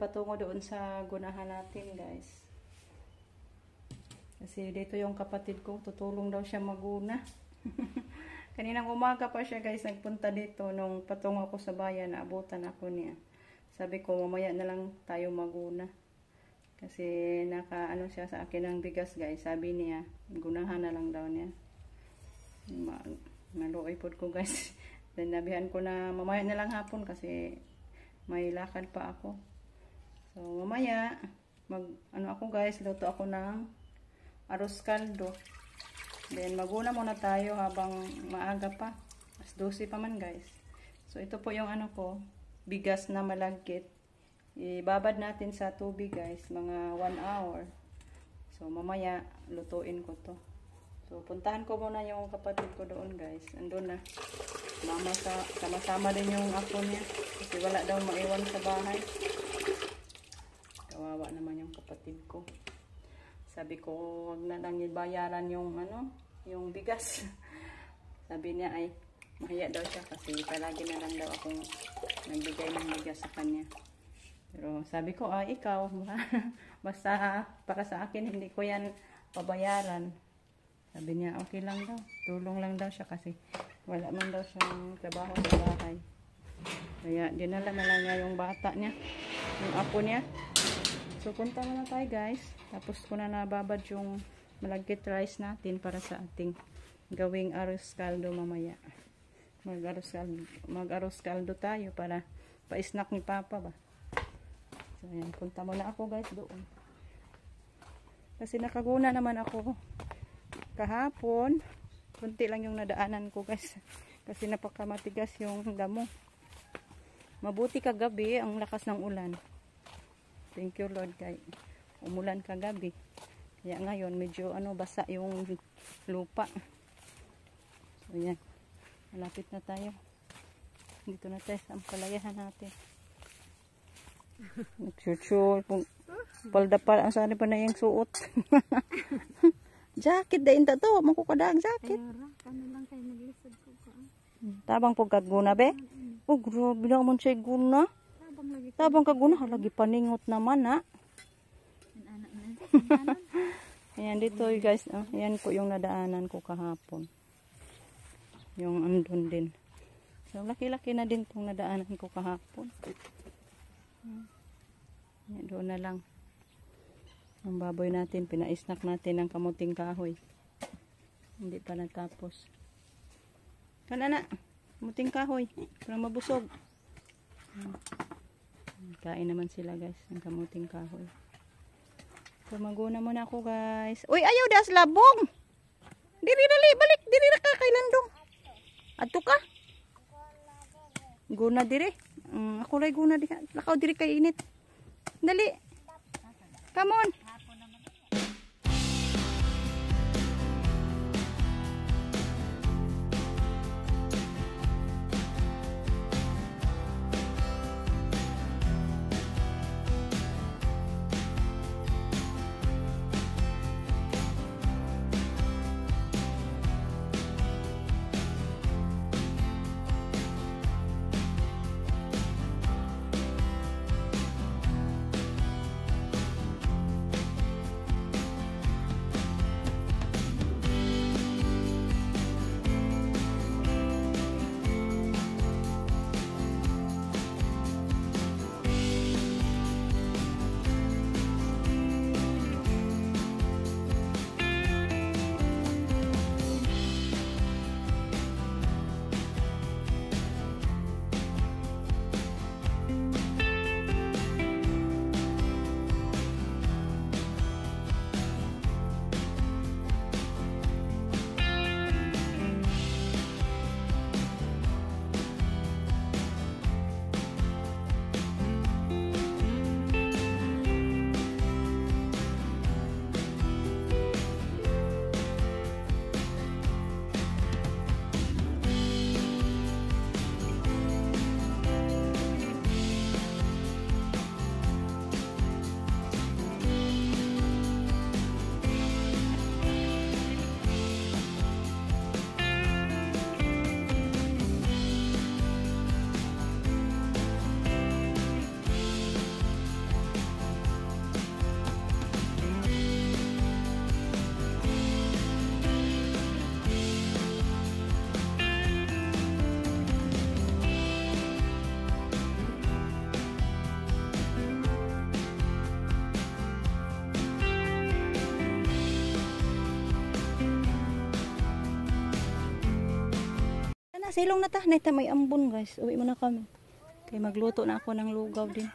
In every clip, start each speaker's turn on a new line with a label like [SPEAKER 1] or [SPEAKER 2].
[SPEAKER 1] patungo doon sa gunahan natin, guys. Kasi dito yung kapatid ko, tutulong daw siya maguna. Kaninang umaga pa siya, guys, nagpunta dito nung patungo ako sa bayan, naabutan ako niya. Sabi ko, mamaya na lang tayo maguna. Kasi naka-ano siya sa akin ng bigas, guys. Sabi niya, gunahan na lang daw niya. Maluoy po ko, guys. Then nabihan ko na mamaya na lang hapon kasi may lakad pa ako. So mamaya, ako guys, luto ako ng arroz caldo. Then maguna muna tayo habang maaga pa. Mas 12 pa man, guys. So ito po yung bigas na malagkit. Ibabad natin sa tubig, guys, mga 1 hour. So mamaya lutuin ko to. So puntahan ko muna yung kapatid ko doon, guys. Andun na. Sama-sama din yung apo niya. Kasi wala daw maiwan sa bahay. Kawawa naman yung kapatid ko. Sabi ko, wag na lang ibayaran yung yung bigas. Sabi niya ay mahiya daw siya kasi palagi na lang daw akong nagbigay ng bigas sa kanya. Pero sabi ko, ikaw, basta para sa akin, hindi ko yan pabayaran. Sabi niya, okay lang daw. Tulong lang daw siya kasi wala man daw siyang trabaho sa bahay. Kaya dinala na lang niya yung bata niya, yung apo niya. So punta muna tayo, guys. Tapos ko na nababad yung malagkit rice natin para sa ating gawing arroz caldo mamaya. Mag-arroz caldo tayo para pa-snack ni Papa ba. So ayan, punta muna ako, guys, doon. Kasi nakaguna naman ako kahapon. Kunti lang yung nadaanan ko, guys. Kasi napakamatigas yung damo. Mabuti kagabi ang lakas ng ulan. Thank you, Lord, kay umulan kagabi. Kaya ngayon medyo basa yung lupa. So yan. Malapit na tayo. Dito na tayo sa ampalayahan natin. Nagsutsul. Palda pa. Ang saan pa na yung suot. Jacket dahin ta to. Makukadaang jacket. Tabang po kaguna, be? Oh, grabe na mo siya guna. Tabang kaguna. Lagi paningot naman, ha? Ayan, dito, guys. Ayan po yung nadaanan ko kahapon. Yung andun din. So, laki-laki na din itong nadaanan ko kahapon. Ayan, doon na lang. Ang baboy natin, pina-snack natin ng kamuting kahoy. Hindi pa natapos. Kanana, kamuting kahoy. Parang mabusog. Kain naman sila, guys, ng kamuting kahoy. So, maguna muna ako, guys. Uy, ayaw das labong! Diri dali, balik! Diri na ka kay Landong. Adto ka? Guna diri. Ako ray guna di. Lakaw diri kay init. Dali. Come on. Silong na ta. Naita may ambon guys. Uwi muna kami. Kaya magluto na ako ng lugaw din.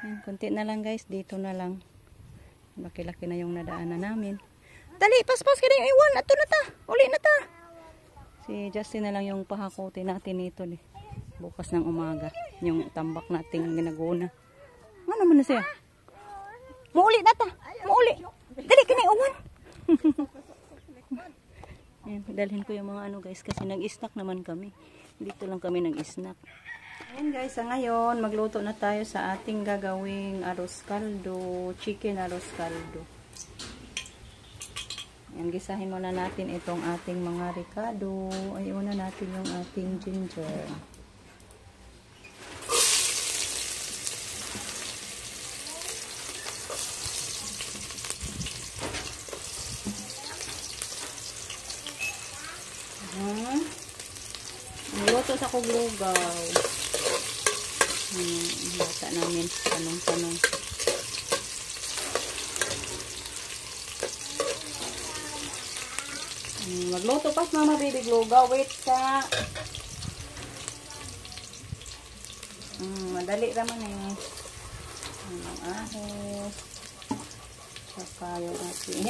[SPEAKER 1] Yan, konti na lang guys. Dito na lang. Laki-laki na yung nadaanan namin. Dali, paspas ka na yung iwan. Ato na ta. Uli na ta. Si Justin na lang yung pahakutin natin ito. Bukas ng umaga. Yung tambak nating ginaguna. Ano naman na siya? Muuli na ta. Muuli. Dali ka na yung iwan. Yan, dalhin ko yung mga ano guys. Kasi nag-snack naman kami. Dito lang kami nag-snack. Ayan guys, ngayon magluto na tayo sa ating gagawing arroz caldo, chicken arroz caldo. Ayan, gisahin muna natin itong ating mga ricado. Ay, una natin yung ating ginger. Magluto sa kuglugaw. Bata namin. Tanong-tanong. Magluto pa mama baby lugaw. Wait sa... madali naman eh. Ahos. Saka yung ating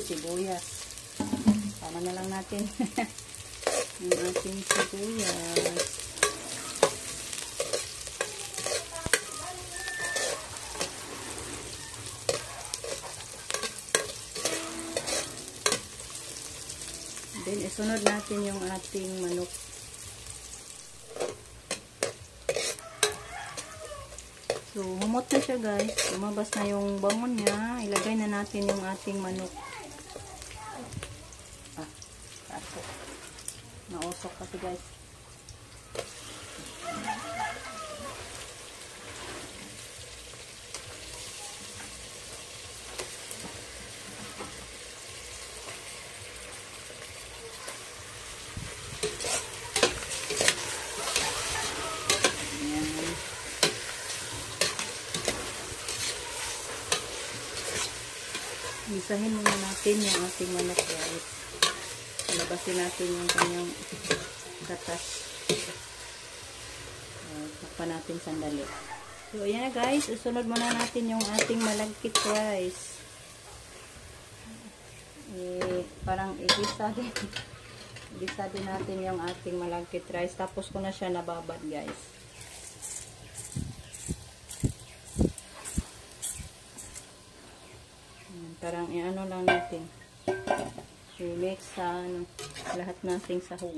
[SPEAKER 1] sibuyas. Tama na lang natin. Yung ating sibuyas. Then, isunod natin yung ating manok. So, humot na siya guys. Lumabas na yung bangon niya. Ilagay na natin yung ating manok. Kaso. Nausok kasi guys. Isahin muna natin yung ating manok guys. Labasin natin yung kanyang katas. Takpan natin sandali. So ayan na guys, isunod muna natin yung ating malagkit rice. Parang igisa din. Igisa din natin yung ating malagkit rice. Tapos ko na siya nababad guys. Parang i-ano lang natin. I-mix sa lahat nating sahog.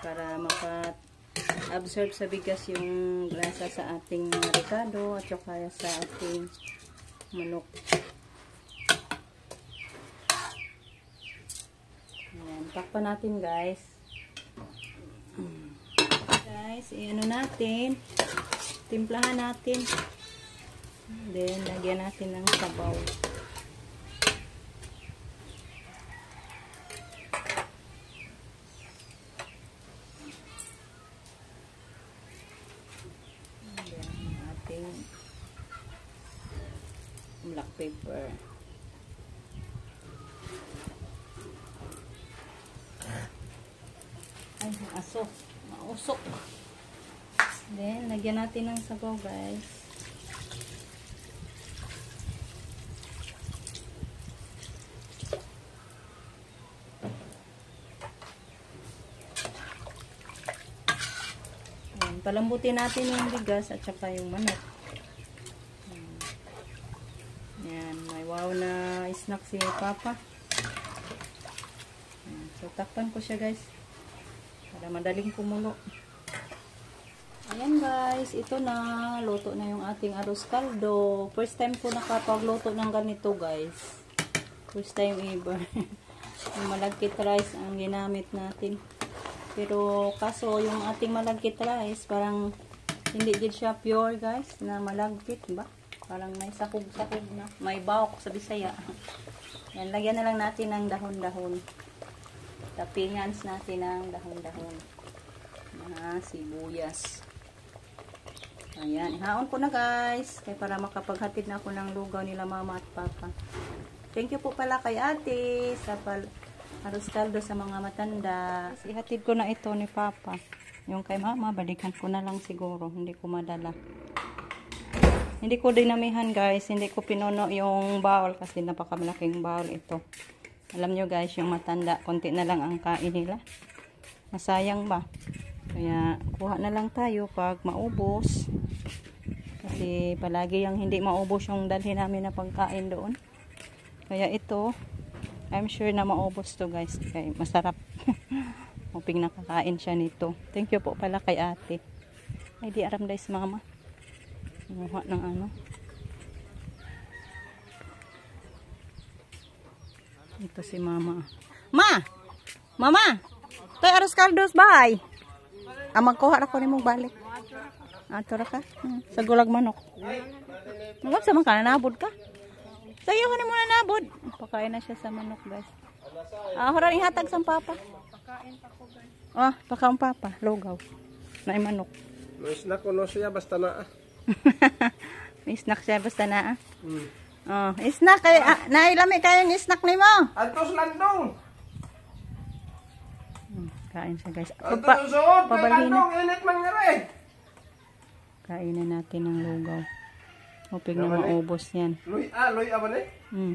[SPEAKER 1] Para maka-absorb sa bigas yung lasa sa ating ricado at saka sa ating manok. Ayan, takpan natin guys. Guys, i-ano natin, timplahan natin, then lagyan natin ng sabaw. Then ating black pepper. Ay, asok. Mausok. Then, lagyan natin ng sabaw, guys. Ayan, palambutin natin yung bigas at saka yung manok. Ayan, may wow na snack si Papa. Ayan, so, takpan ko siya, guys. Para madaling kumulo. Ayan guys, ito na. Luto na yung ating arroz caldo. First time ko nakapagluto ng ganito guys. First time ever. Yung malagkit rice ang ginamit natin. Pero kaso yung ating malagkit rice, parang hindi din siya pure guys na malagkit ba? Parang may sakog-sakog na. May bawok sa Bisaya. Yan, lagyan na lang natin ng dahon-dahon. Tapingans natin ng dahon-dahon na sibuyas. Ayan, ihaon ko na guys. Kaya para makapaghatid na ako ng lugaw nila mama at papa. Thank you po pala kay ate sa arroz caldo sa mga matanda. Ihatid ko na ito ni papa. Yung kay mama, balikan ko na lang siguro. Hindi ko madala. Hindi ko dinamihan guys. Hindi ko pinuno yung bowl kasi napakamalaking bowl ito. Alam nyo guys, yung matanda, konti na lang ang kain nila. Masayang ba? Kaya kuha na lang tayo pag maubos. Kasi palagi yung hindi maubos yung dalhin namin na pagkain doon. Kaya ito, I'm sure na maubos to guys. Kaya masarap. Hoping nakakain siya nito. Thank you po pala kay ate. Ay di aram guys mama. Kumuha ng ano. Ito si mama. Mama! Tay arroz caldos bye! Magkuha ako ni mong balik. Ato ra ka? Sa gulag manok. Magkap sa mga nanabod ka? Sayo ka ni mo nanabod. Pakain na siya sa manok guys. Horan ihatag sa papa. Pakain pa ko guys. Pakain papa. Lugaw. Na manok.
[SPEAKER 2] May snack ko no siya basta na.
[SPEAKER 1] May snack siya basta na. Snack kay nailami kayong snack ni mo.
[SPEAKER 2] Atos landong.
[SPEAKER 1] Kain siya guys.
[SPEAKER 2] Pabalhin na. Init man nga rin.
[SPEAKER 1] Kainin natin ng lugaw. Hoping na maubos yan.
[SPEAKER 2] Luy ba ni?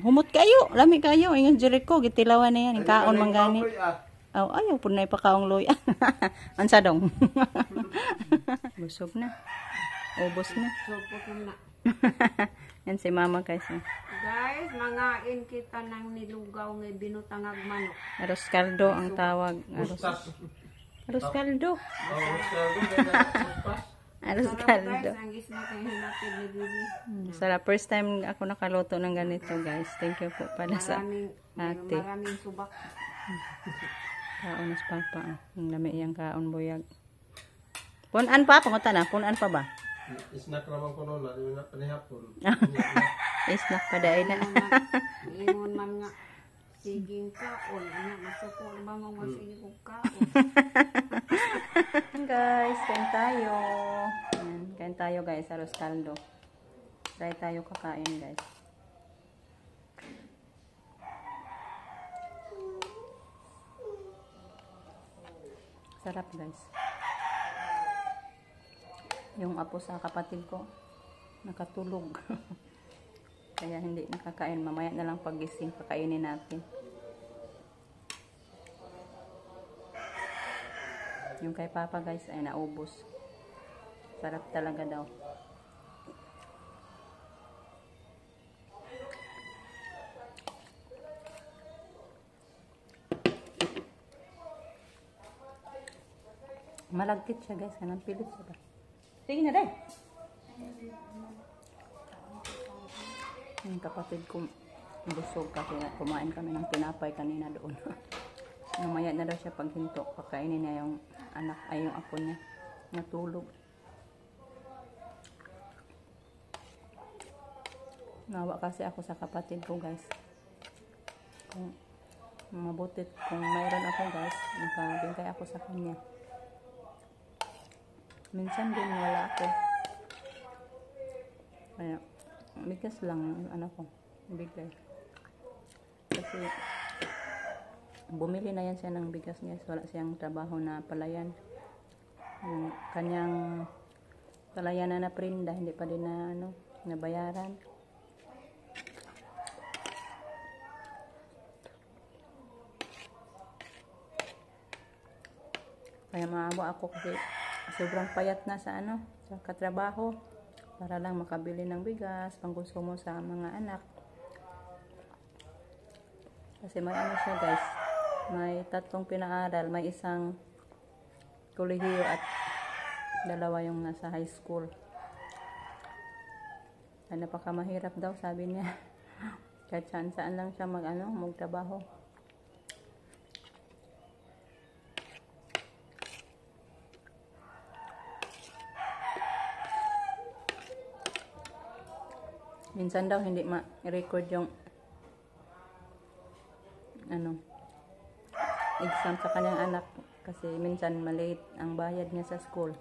[SPEAKER 1] Humot kayo. Lami kayo. Ingat Jericho. Gitilawan na yan. Kaon manggani. Ayaw po na ipakaong luy. Ansa dong. Busog na. Ubos na. Yan si mama guys.
[SPEAKER 3] Guys, mangain kita ng nilugaw ng binutangag manok.
[SPEAKER 1] Arroz caldo ang tawag. Arroz caldo. Arroz caldo.
[SPEAKER 3] Ang isna kay hinatid ni Bibi.
[SPEAKER 1] Sarap. First time ako nakaluto ng ganito guys. Thank you po pala sa ate.
[SPEAKER 3] Maraming subak.
[SPEAKER 1] Kaon nas papa. Ang lami iyang kaon buyag. Punan pa? Pangutan na? Punan pa ba?
[SPEAKER 2] Snack naman ko noon. Yung na panihapon.
[SPEAKER 1] Snack pa dahil na.
[SPEAKER 3] Ingon man nga. Siging kaon. Anak, masuko naman mong masiging kaon.
[SPEAKER 1] Guys, kain tayo. Ayan, kain tayo guys. Arroz caldo. Try tayo kakain guys. Sarap guys. Yung apo sa kapatid ko nakatulog. Kaya hindi nakakain. Mamaya na lang pagising pakainin natin. Yung kay papa guys ay naubos. Sarap talaga daw. Malagkit siya guys. Kanang pilit siya ba? Sige na day. Yung kapatid ko busog kasi kumain kami ng tinapay kanina doon. Mamaya na daw siya paghinto. Pakainin niya yung anak ay yung apo niya. Natulog. Nawa kasi ako sa kapatid ko guys. Kung mabutit kung mayroon ako guys, nakabigay ako sa kanya. Minsan din wala ako. Kaya, bigas lang ano ko, bigay. Kasi, bumili na yan siya ng bigas niya. Wala siyang trabaho na palayan. Yung kanyang palayan na naprinda, hindi pa din na nabayaran. Kaya maawa ako kasi sobrang payat na sa sa katrabaho para lang makabili ng bigas, pangkonsumo sa mga anak. Kasi may siya guys, may 3 pinaaral, may 1 kolehiyo at 2 yung nasa high school. Kaya napakamahirap daw sabi niya. Kahit saan lang siya magtrabaho. Minsan daw hindi ma-record yung exam sa kanyang anak kasi minsan malate ang bayad niya sa school.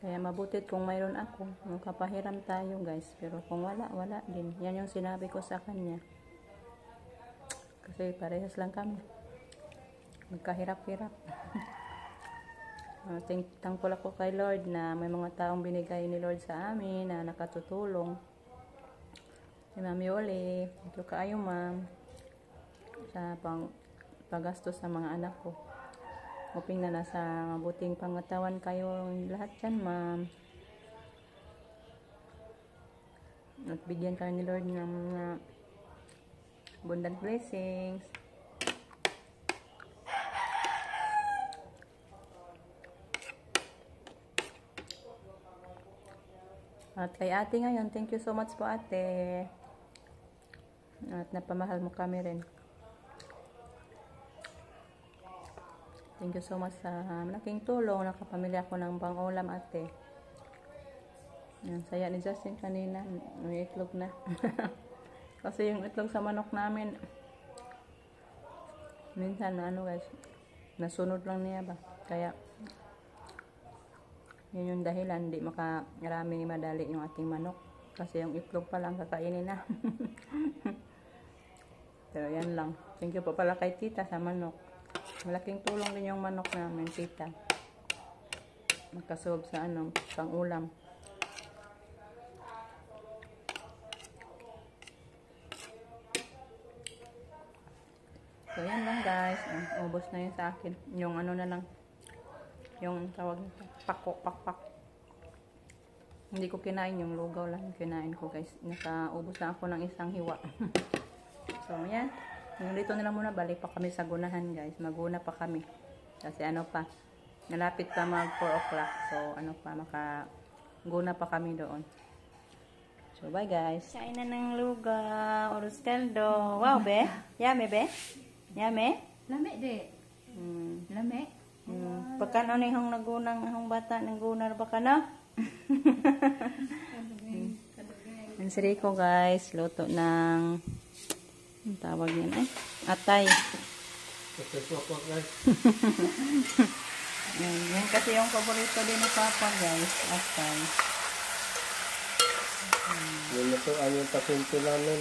[SPEAKER 1] Kaya mabutit kung mayroon ako. Kapahiram tayo guys. Pero kung wala, wala din. Yan yung sinabi ko sa kanya. Kasi parehas lang kami. Magkahirap-hirap. Thankful ako kay Lord na may mga taong binigay ni Lord sa amin na nakatutulong. Si Ma'am Yoli, ito kaayo ma'am. Sa paggastos sa mga anak ko. Hoping na nasa mabuting pangatawan kayo lahat yan, ma'am. At bigyan kayo ni Lord ng mga abundant blessings. At kay ate ngayon, thank you so much po ate. At napamahal mo kami rin. Thank you so much sa malaking tulong. Nakapamilya ko ng pang-ulam ate. Yan, saya ni Justin kanina. May itlog na. Kasi yung itlog sa manok namin, minsan ano guys, nasunod lang niya ba. Kaya, yun yung dahilan. Hindi makarami madali yung ating manok. Kasi yung itlog pa lang kakainin na. Pero yan lang. Thank you po pala kay tita sa manok. Malaking tulong din yung manok namin, tita. Magkasuog sa pang-ulam. So, yan lang guys. Ubos na yun sa akin. Yung ano na lang. Yung tawag nito. Pakpak. Hindi ko kinain yung lugaw lang. Kinain ko guys. Nakaubos na ako ng isang hiwa. So, yan. Yung dito nila muna, balik pa kami sa gunahan guys. Maguna pa kami. Kasi ano pa, nalapit pa mag 4 o'clock. So ano pa, makaguna pa kami doon. So bye guys. Kain na ng lugaw, oros kaldo. Wow be, yummy be? Yummy?
[SPEAKER 3] Lami de. Lami.
[SPEAKER 1] Pagkano ni hong nagunang hong bata, nagunar ba ka na? Ang siri ko guys, luto ng ang tawag yan ay atay.
[SPEAKER 2] Guys.
[SPEAKER 1] Yan kasi yung paborito din ni Papa guys, atay.
[SPEAKER 2] Yun na to, ang yung pasinto namin.